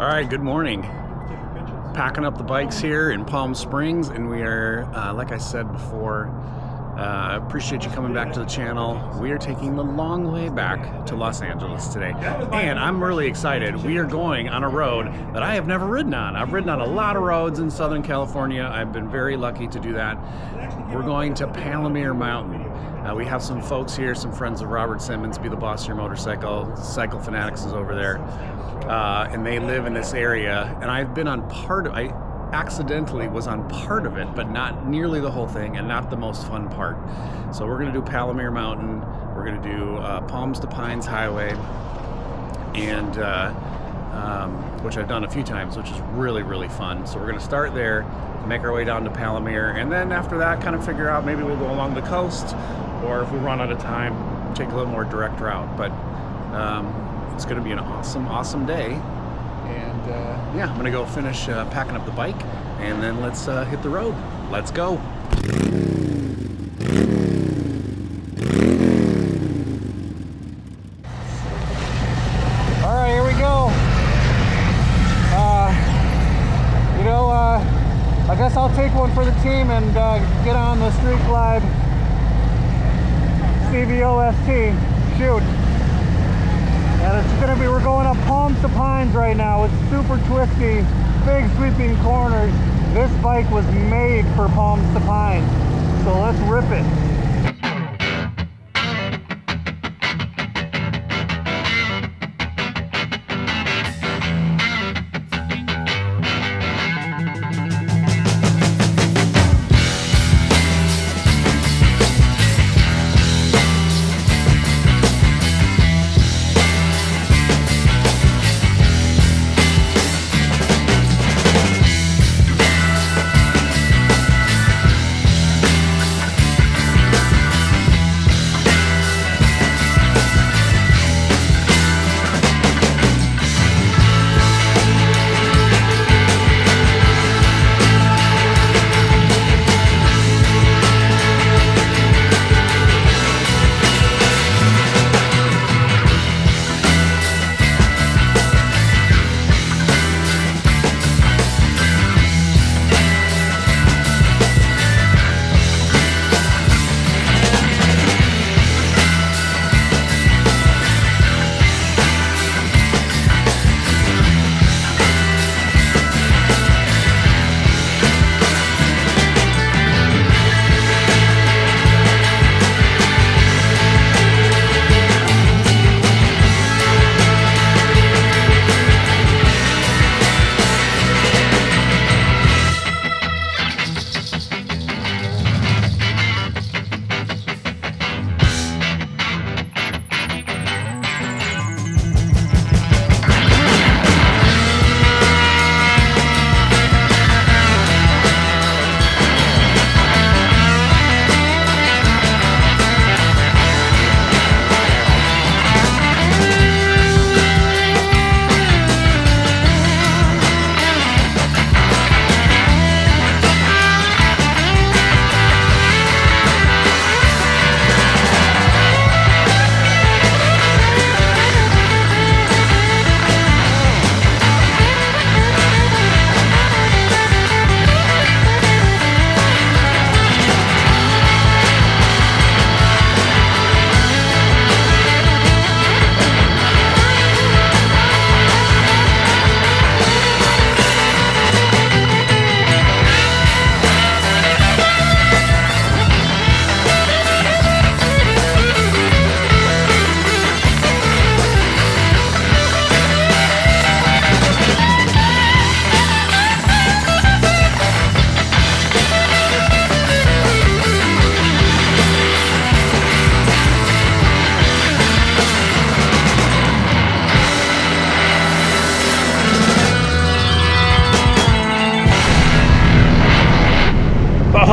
All right, good morning. Packing up the bikes here in Palm Springs, and we are, like I said before, I appreciate you coming back to the channel. We are taking the long way back to Los Angeles today, and I'm really excited. We are going on a road that I have never ridden on. I've ridden on a lot of roads in Southern California. I've been very lucky to do that. We're going to Palomar Mountain. We have some folks here, some friends of Robert Simmons, Be the Boss Your Motorcycle, Cycle Fanatics is over there, and they live in this area, and I've been on part of, I accidentally was on part of it, but not nearly the whole thing, and not the most fun part. So we're going to do Palomar Mountain, we're going to do Palms to Pines Highway, and which I've done a few times, which is really, really fun. So we're going to start there, make our way down to Palomar, and then after that kind of figure out maybe we'll go along the coast, or if we run out of time, take a little more direct route. But it's going to be an awesome day. And yeah, I'm gonna go finish packing up the bike, and then let's hit the road. Let's go. All right, here we go. I guess I'll take one for the team and get on the Street Glide CVO ST. Shoot. And it's gonna be, we're going up Palms to Pines right now. It's super twisty, big sweeping corners. This bike was made for Palms to Pines. So let's rip it.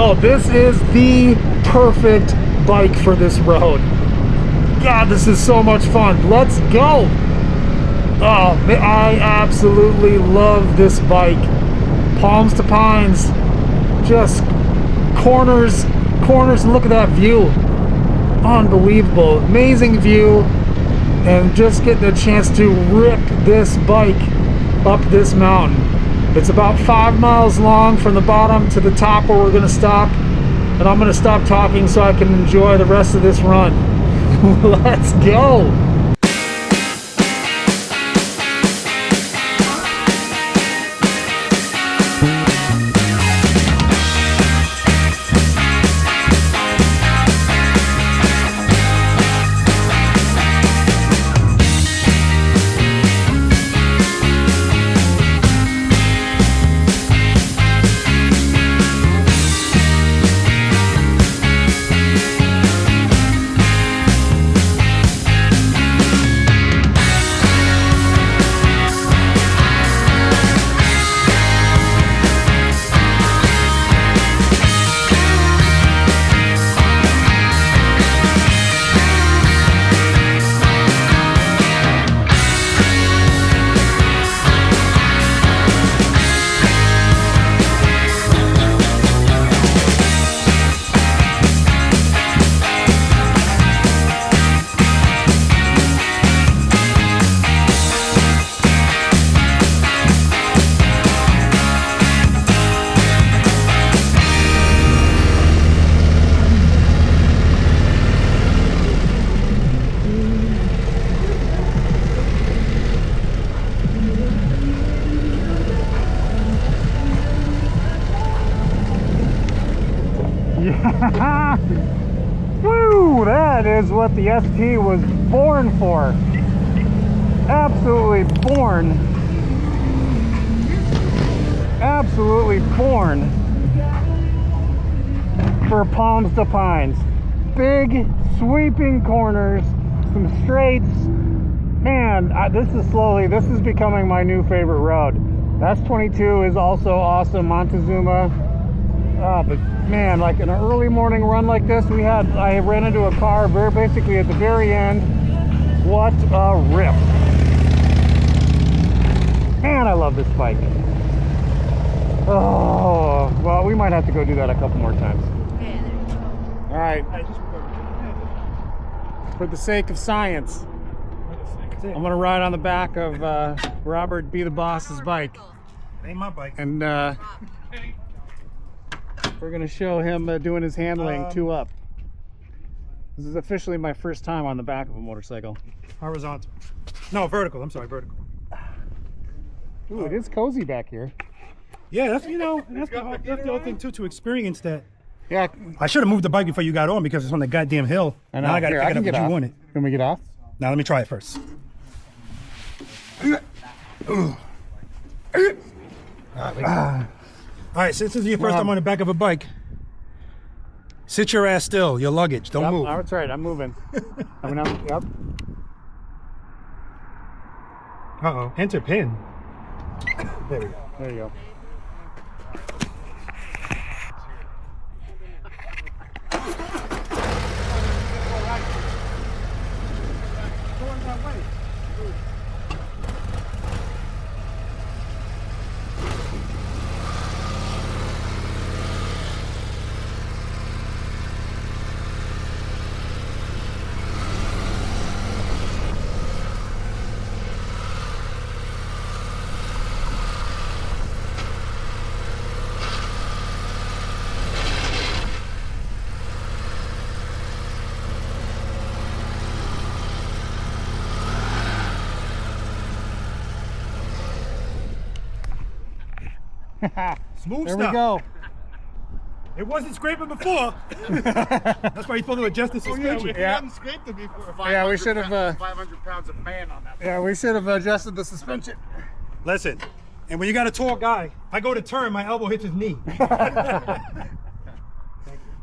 Oh, this is the perfect bike for this road. God, this is so much fun. Let's go. Oh, I absolutely love this bike. Palms to Pines, just corners, and look at that view. Unbelievable, amazing view, and just getting a chance to rip this bike up this mountain. It's about 5 miles long from the bottom to the top where we're gonna stop. And I'm gonna stop talking so I can enjoy the rest of this run. Let's go. Woo! That is what the ST was born for. Absolutely born. Absolutely born for Palms to Pines. Big sweeping corners, some straights. Man, this is becoming my new favorite road. S22 is also awesome, Montezuma. But man, like an early morning run like this, I ran into a car basically at the very end. What a rip. Man, I love this bike. Oh, well, we might have to go do that a couple more times. All right. For the sake of science, I'm gonna ride on the back of Robert Be the Boss's bike. Ain't my bike. And we're gonna show him doing his handling two up. This is officially my first time on the back of a motorcycle. Horizontal. No, vertical. I'm sorry, vertical. Ooh, it is cozy back here. Yeah, that's that's the other thing too, to experience that. Yeah. I should have moved the bike before you got on because it's on the goddamn hill. I know. Now I gotta pick it up get when off. you want it. Can we get off? Now let me try it first. All right, since this is your first time on the back of a bike, sit your ass still. Your luggage, don't move. That's right. I'm moving. Yep. Uh-oh. Enter pin. There we go. There you go. Smooth there stuff. we go. It wasn't scraping before. That's why you're supposed to adjust the suspension. We haven't scraped it before. Yeah, we should have. 500 pounds of man on that. Yeah, we should have adjusted the suspension. Listen, and when you got a tall guy, if I go to turn, my elbow hits his knee.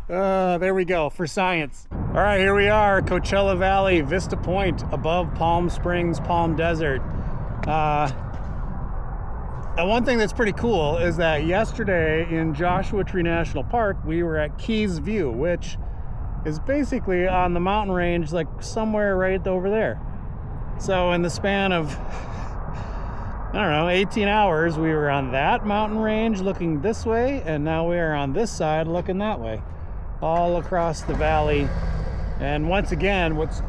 There we go, for science. All right, here we are, Coachella Valley, Vista Point, above Palm Springs, Palm Desert. And one thing that's pretty cool is that yesterday in Joshua Tree National Park, we were at Keys View, which is basically on the mountain range, like somewhere right over there. So in the span of, I don't know, 18 hours, we were on that mountain range looking this way, and now we are on this side looking that way, all across the valley. And once again, what's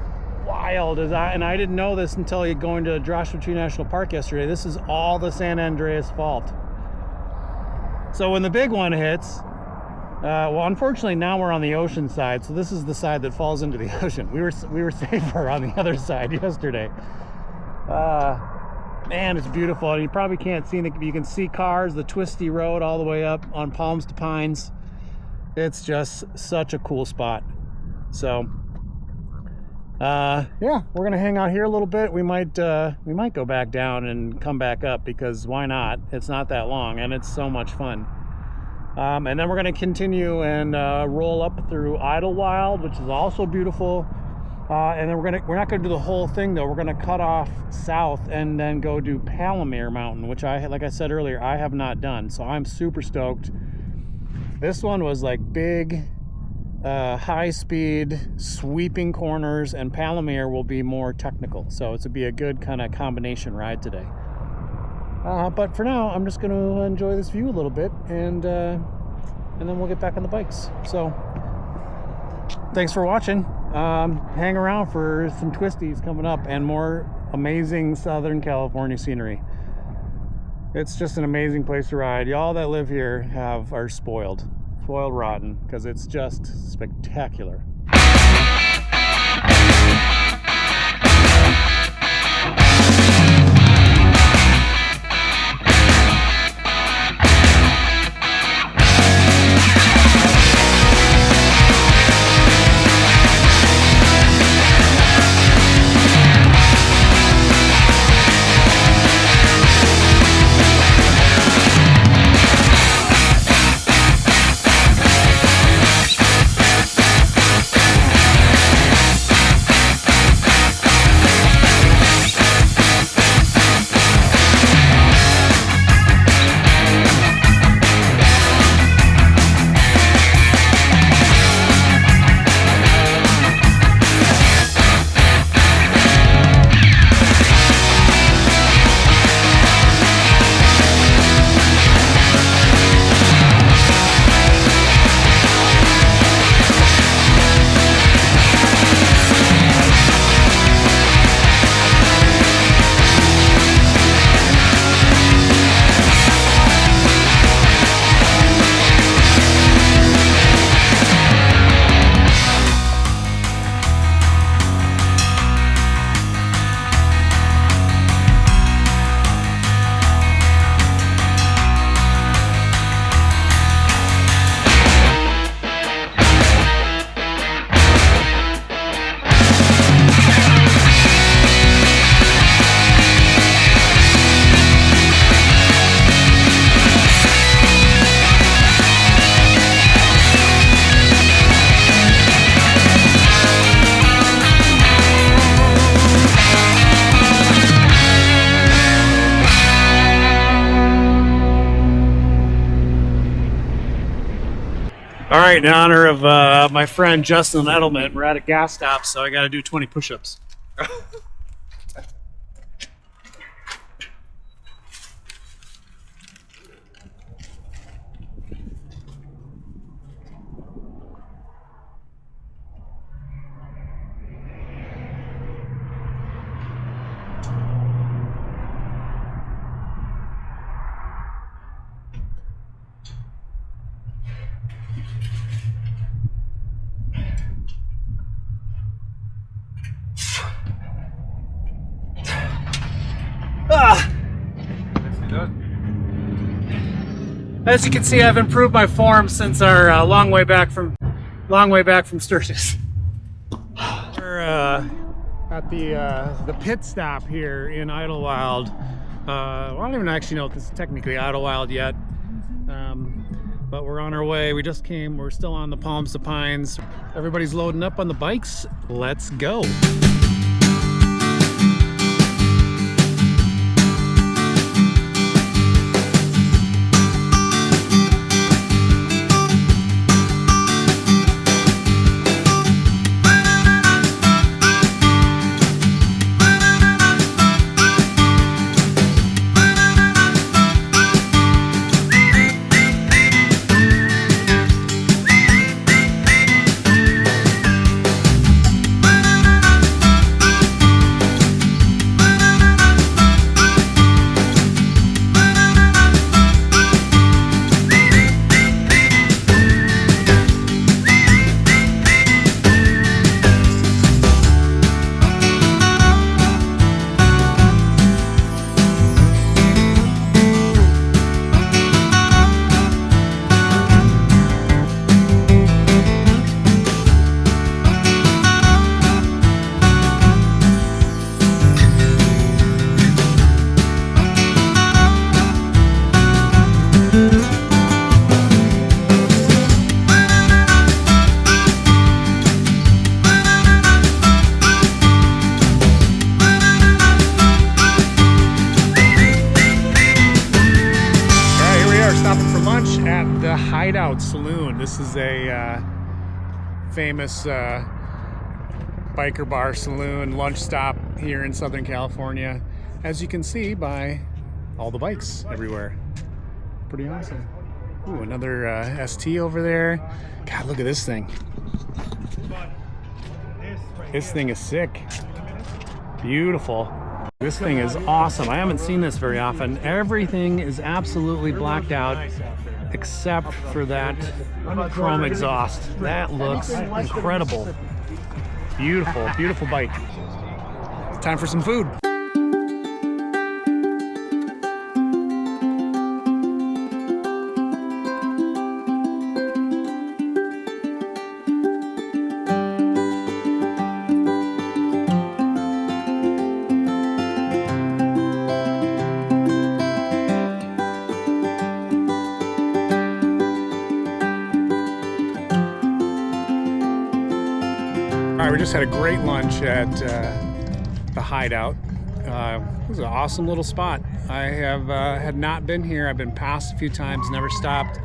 wild. And I didn't know this until going to Joshua Tree National Park yesterday. This is all the San Andreas Fault. So when the big one hits, well, unfortunately now we're on the ocean side, so this is the side that falls into the ocean. We were safer on the other side yesterday. Man, it's beautiful, and you probably can't see it. You can see cars, the twisty road all the way up on Palms to Pines. It's just such a cool spot. So, yeah, we're gonna hang out here a little bit. We might go back down and come back up, because why not? It's not that long, and it's so much fun. And then we're gonna continue and roll up through Idlewild, which is also beautiful. And then we're not gonna do the whole thing though. We're gonna cut off south and then go do Palomar Mountain, which like I said earlier, I have not done. So I'm super stoked. This one was like big, high speed, sweeping corners, and Palomar will be more technical. So it's be a good kind of combination ride today. But for now, I'm just gonna enjoy this view a little bit, and then we'll get back on the bikes. So thanks for watching. Hang around for some twisties coming up and more amazing Southern California scenery. It's just an amazing place to ride. Y'all that live here are spoiled rotten, because it's just spectacular. All right, in honor of my friend Justin Edelman, we're at a gas stop, so I got to do 20 push-ups. As you can see, I've improved my form since our long way back from Sturgis. We're at the pit stop here in Idlewild. Well, I don't even actually know if this is technically Idlewild yet, but we're on our way. We just came. We're still on the Palms to Pines. Everybody's loading up on the bikes. Let's go. Saloon. This is a famous biker bar saloon lunch stop here in Southern California, as you can see by all the bikes everywhere. Pretty awesome. Ooh, another ST over there. God, look at this thing. This thing is sick. Beautiful. This thing is awesome. I haven't seen this very often. Everything is absolutely blacked out except for that chrome exhaust. That looks incredible. Beautiful, beautiful bike. Time for some food. All right, we just had a great lunch at the Hideout. It was an awesome little spot. I have had not been here. I've been past a few times, never stopped.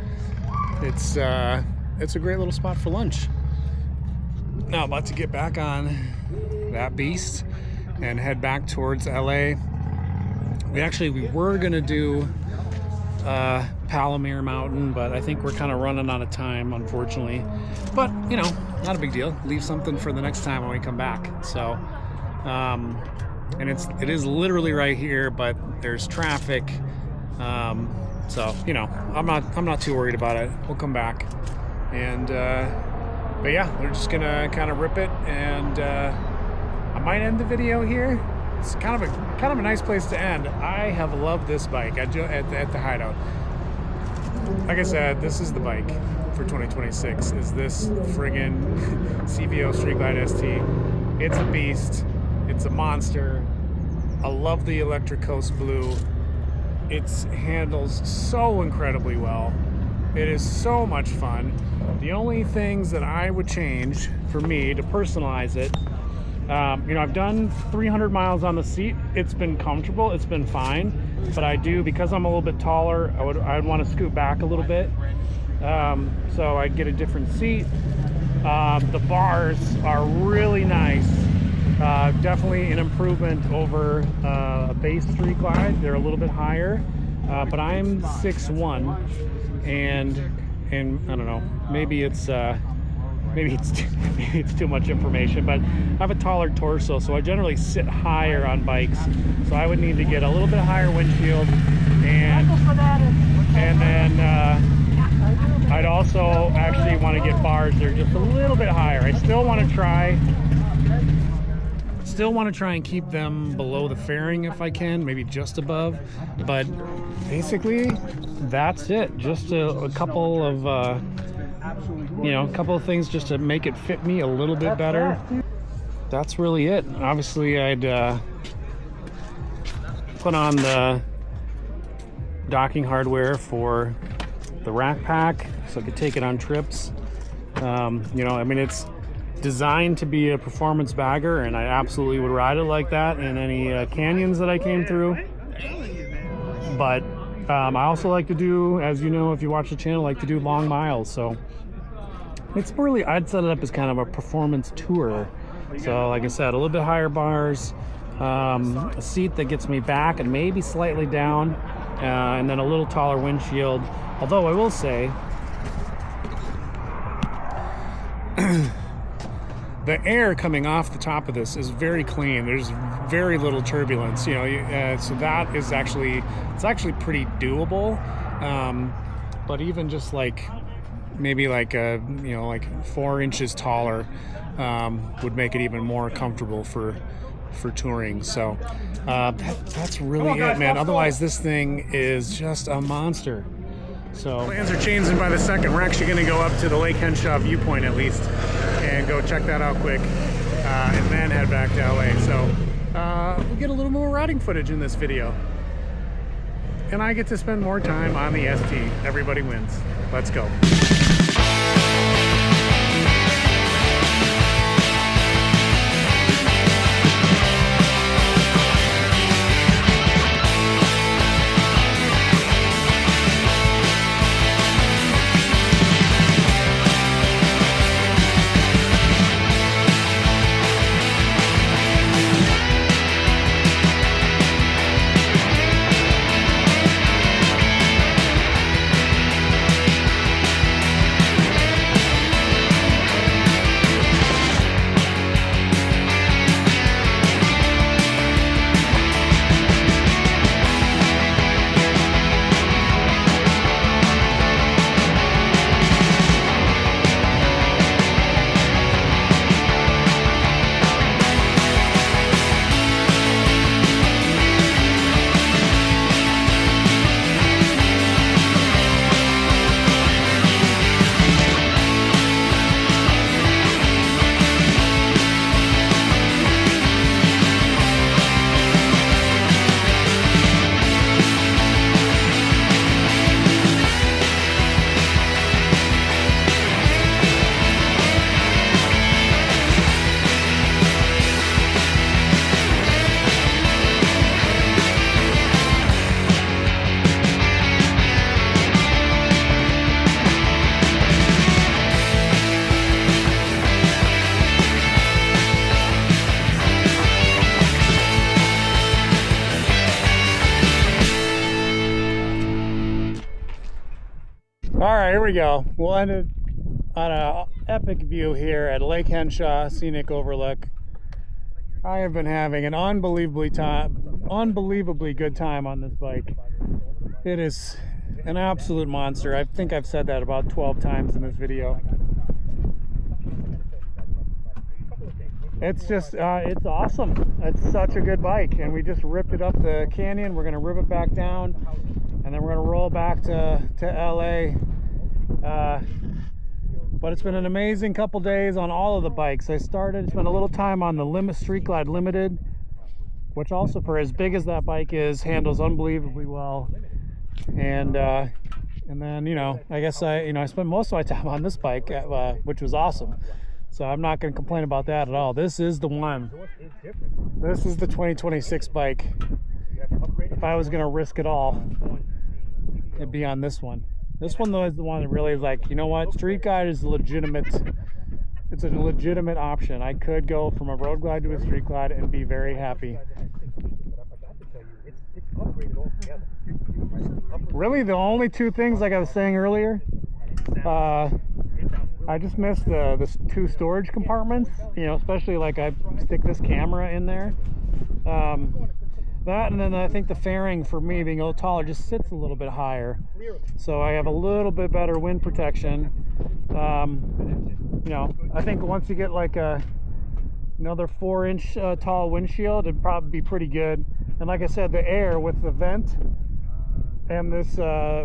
It's a great little spot for lunch. Now about to get back on that beast and head back towards LA. We were gonna do Palomar Mountain, but I think we're kind of running out of time, unfortunately. But you know, not a big deal. Leave something for the next time when we come back. So, and it is literally right here, but there's traffic. So you know, I'm not too worried about it. We'll come back, and but yeah, we're just gonna kind of rip it, and I might end the video here. It's kind of a nice place to end. I have loved this bike at the Hideout. Like I said, this is the bike for 2026. Is this friggin' CVO Street Glide ST? It's a beast. It's a monster. I love the Electric Coast Blue. It handles so incredibly well. It is so much fun. The only things that I would change for me to personalize it, you know, I've done 300 miles on the seat. It's been comfortable. It's been fine. But I do, because I'm a little bit taller, I'd want to scoot back a little bit. So I'd get a different seat. The bars are really nice. Definitely an improvement over a base Street Glide. They're a little bit higher. But I'm 6'1", and I don't know. Maybe it's too much information, but I have a taller torso, so I generally sit higher on bikes. So I would need to get a little bit higher windshield, and then I'd also actually want to get bars that are just a little bit higher. I still want to try and keep them below the fairing if I can, maybe just above. But basically, that's it. Just a couple of a couple of things just to make it fit me a little bit better. That's really it. Obviously, I'd put on the docking hardware for the rack pack so I could take it on trips. It's designed to be a performance bagger, and I absolutely would ride it like that in any canyons that I came through. But I also like to do, as you know, if you watch the channel, like to do long miles. So it's really, I'd set it up as kind of a performance tour. So like I said, a little bit higher bars, a seat that gets me back and maybe slightly down, and then a little taller windshield. Although I will say, the air coming off the top of this is very clean. There's very little turbulence, so that is actually pretty doable. But even just like maybe like 4 inches taller would make it even more comfortable for touring. So that's really it, man. Otherwise, this thing is just a monster. So plans are changing by the second. We're actually going to go up to the Lake Henshaw viewpoint at least and go check that out quick, and then head back to LA. So we'll get a little more riding footage in this video, and I get to spend more time on the ST. Everybody wins. Let's go. here we go. We'll end it on an epic view here at Lake Henshaw Scenic Overlook. I have been having an unbelievably good time on this bike. It is an absolute monster. I think I've said that about 12 times in this video. It's just, it's awesome. It's such a good bike, and we just ripped it up the canyon. We're gonna rip it back down, and then we're gonna roll back to LA. But it's been an amazing couple days on all of the bikes. I spent a little time on the Street Glide Limited, which also, for as big as that bike is, handles unbelievably well. And then, you know, I guess I spent most of my time on this bike, which was awesome. So I'm not going to complain about that at all. This is the one. This is the 2026 bike. If I was going to risk it all, it'd be on this one. This one, though, is the one that really is like, you know what? Street Glide is legitimate. It's a legitimate option. I could go from a road glide to a street glide and be very happy. Really, the only two things, like I was saying earlier, I just missed the two storage compartments, you know, especially like I stick this camera in there. That, and then I think the fairing, for me being a little taller, just sits a little bit higher. So I have a little bit better wind protection. You know, I think once you get like another 4-inch tall windshield, it'd probably be pretty good. And like I said, the air with the vent and this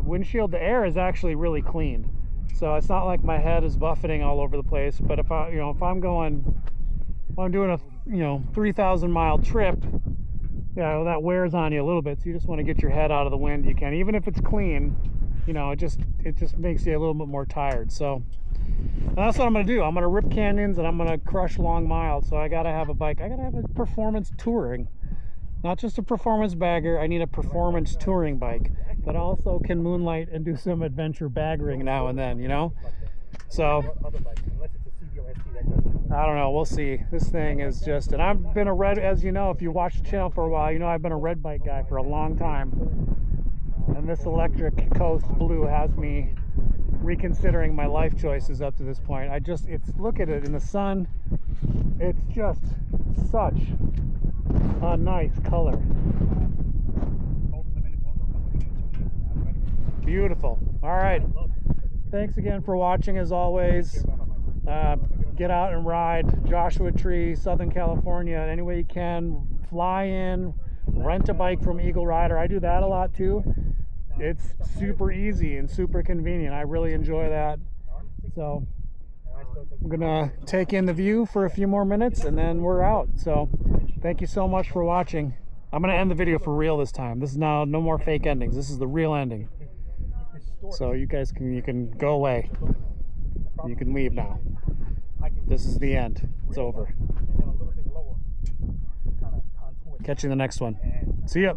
windshield, the air is actually really clean. So it's not like my head is buffeting all over the place. But if I'm doing a 3,000 mile trip, yeah, that wears on you a little bit. So you just want to get your head out of the wind. You can, even if it's clean, you know, it just makes you a little bit more tired. So that's what I'm gonna do. I'm gonna rip canyons and I'm gonna crush long miles. So I gotta have a bike. I gotta have a performance touring, not just a performance bagger. I need a performance touring bike that also can moonlight and do some adventure baggering now and then, you know. So I don't know, we'll see. This thing is just, and I've been a red, as you know, if you watch the channel for a while, you know I've been a red bike guy for a long time. And this electric Coast Blue has me reconsidering my life choices up to this point. Look at it in the sun. It's just such a nice color. Beautiful. All right. Thanks again for watching, as always. Get out and ride Joshua Tree, Southern California, any way you can. Fly in, rent a bike from Eagle Rider. I do that a lot too. It's super easy and super convenient. I really enjoy that. So I'm gonna take in the view for a few more minutes and then we're out. So thank you so much for watching. I'm gonna end the video for real this time. This is now no more fake endings. This is the real ending. So you guys can go away. You can leave now. This is the end. It's over. Catch you in the next one. See ya.